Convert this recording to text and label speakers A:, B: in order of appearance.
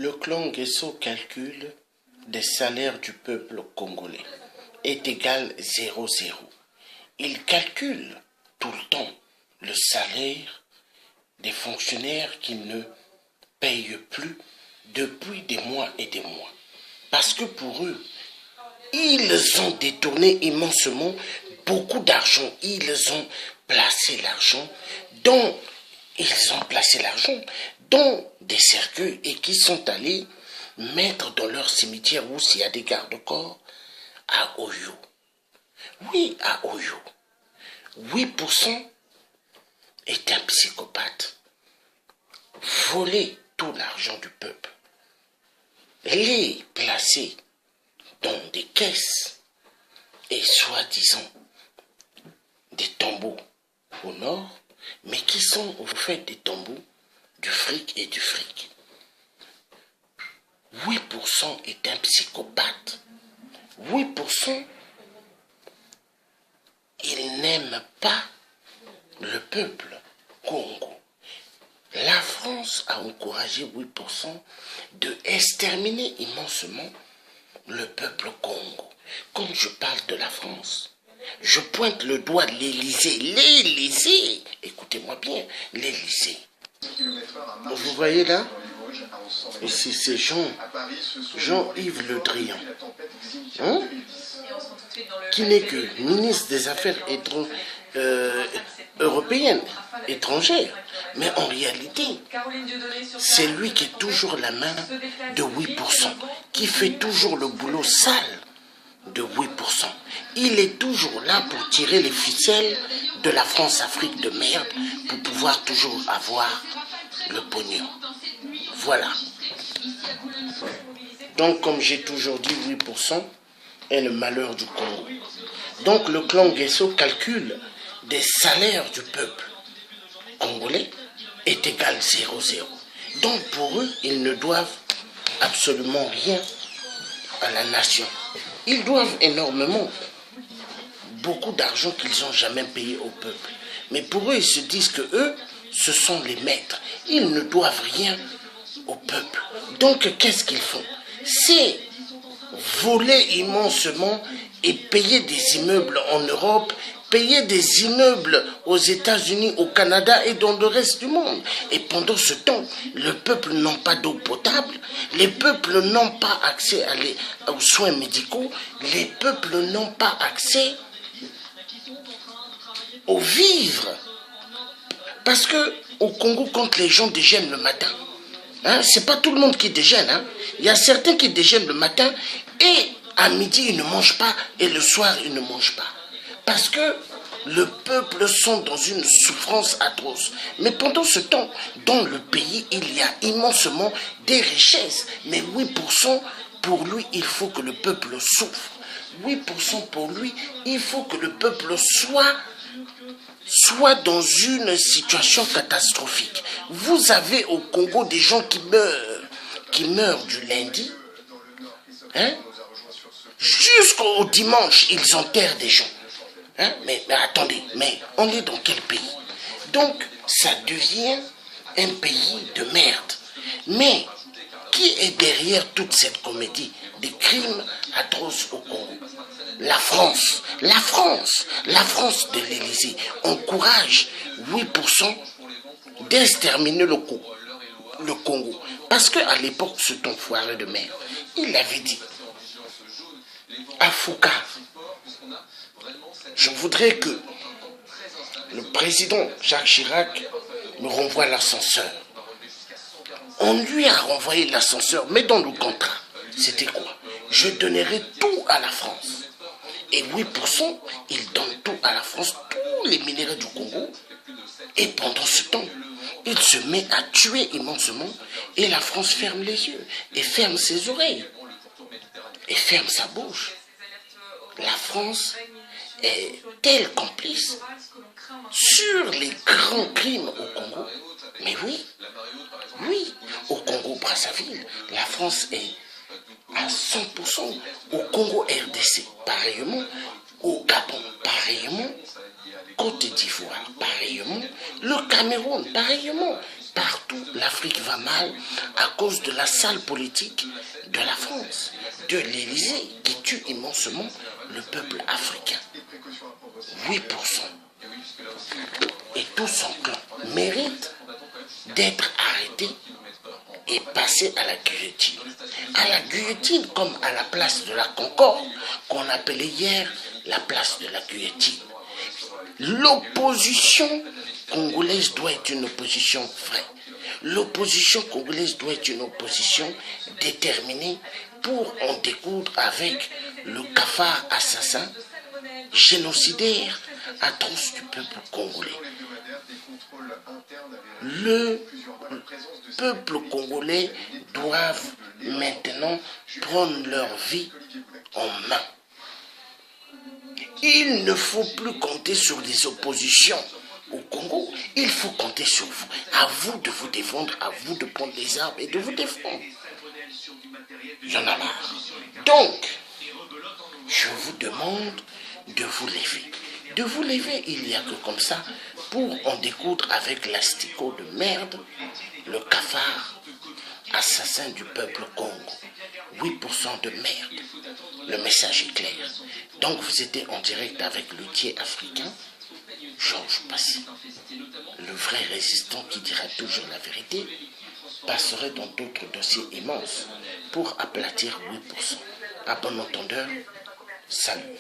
A: Le clan Nguesso calcule des salaires du peuple congolais est égal 0,0. Il calcule tout le temps le salaire des fonctionnaires qui ne payent plus depuis des mois et des mois. Parce que pour eux, ils ont détourné immensément beaucoup d'argent. Ils ont placé l'argent dans des cercueils et qui sont allés mettre dans leur cimetière où s'il y a des garde-corps à Oyo. Oui, à Oyo. 8% est un psychopathe. Voler tout l'argent du peuple. Les placer dans des caisses et soi-disant des tombeaux au nord, mais qui sont au fait des tombeaux du fric et du fric. 8% est un psychopathe. 8%, il n'aime pas le peuple Congo. La France a encouragé 8% de exterminer immensement le peuple Congo. Quand je parle de la France, je pointe le doigt de l'Élysée. L'Élysée, écoutez-moi bien, l'Élysée. Vous voyez là, ici c'est Jean-Yves Le Drian, qui n'est que ministre des Affaires européennes, étrangères. Mais en réalité, c'est lui qui est toujours la main de 8%, qui fait toujours le boulot sale de 8%. Il est toujours là pour tirer les ficelles de la France-Afrique de merde pour pouvoir toujours avoir le pognon. Voilà. Donc, comme j'ai toujours dit, 8% est le malheur du Congo. Donc, le clan Nguesso calcule des salaires du peuple congolais est égal 0,0. Donc, pour eux, ils ne doivent absolument rien à la nation. Ils doivent énormément, beaucoup d'argent qu'ils n'ont jamais payé au peuple. Mais pour eux, ils se disent que eux, ce sont les maîtres. Ils ne doivent rien au peuple. Donc, qu'est-ce qu'ils font? C'est voler immensement et payer des immeubles en Europe, payer des immeubles aux États-Unis, au Canada et dans le reste du monde. Et pendant ce temps, le peuple n'a pas d'eau potable, les peuples n'ont pas accès aux soins médicaux, les peuples n'ont pas accès aux vivres. Parce que au Congo, quand les gens déjeunent le matin, c'est pas tout le monde qui déjeune. Il y a certains qui déjeunent le matin et à midi, ils ne mangent pas et le soir, ils ne mangent pas. Parce que le peuple sont dans une souffrance atroce. Mais pendant ce temps, dans le pays, il y a immensement des richesses. Mais 8%, pour lui, il faut que le peuple souffre. 8% pour lui, il faut que le peuple soit dans une situation catastrophique. Vous avez au Congo des gens qui meurent du lundi, jusqu'au dimanche, ils enterrent des gens. Mais attendez, mais on est dans quel pays? Donc, ça devient un pays de merde. Mais qui est derrière toute cette comédie des crimes atroces au Congo? La France. La France de l'Élysée encourage 8% d'exterminer le Congo. Parce qu'à l'époque, cet enfoiré de merde, il avait dit à Foucault, je voudrais que le président Jacques Chirac me renvoie l'ascenseur. On lui a renvoyé l'ascenseur, mais dans le contrat, c'était quoi? Je donnerai tout à la France. Et 8%, il donne tout à la France, tous les minéraux du Congo. Et pendant ce temps, il se met à tuer immensement et la France ferme les yeux et ferme ses oreilles et ferme sa bouche. La France est telle complice sur les grands crimes au Congo. Mais oui, au Congo-Brazzaville, la France est à 100%, au Congo RDC, pareillement, au Gabon, pareillement, Côte d'Ivoire, pareillement, le Cameroun, pareillement, partout. partout, l'Afrique va mal à cause de la sale politique de la France, de l'Élysée, qui tue immensement le peuple africain. 8%. Et tout son clan mérite d'être arrêté et passer à la guillotine. À la guillotine, comme à la place de la Concorde, qu'on appelait hier la place de la guillotine. L'opposition congolaise doit être une opposition vraie. L'opposition congolaise doit être une opposition déterminée pour en découdre avec le cafard assassin, génocidaire, atroce du peuple congolais. Le peuple congolais doit maintenant prendre leur vie en main. Il ne faut plus compter sur les oppositions au Congo. Il faut compter sur vous. À vous de vous défendre, à vous de prendre les armes et de vous défendre. J'en ai marre. Donc, je vous demande de vous lever. De vous lever, il n'y a que comme ça pour en découdre avec l'asticot de merde, le cafard assassin du peuple Congo. 8% de merde. Le message est clair. Donc vous étiez en direct avec l'outier africain, Georges Passy. Le vrai résistant qui dira toujours la vérité passerait dans d'autres dossiers immenses pour aplatir 8%. À bon entendeur, salut.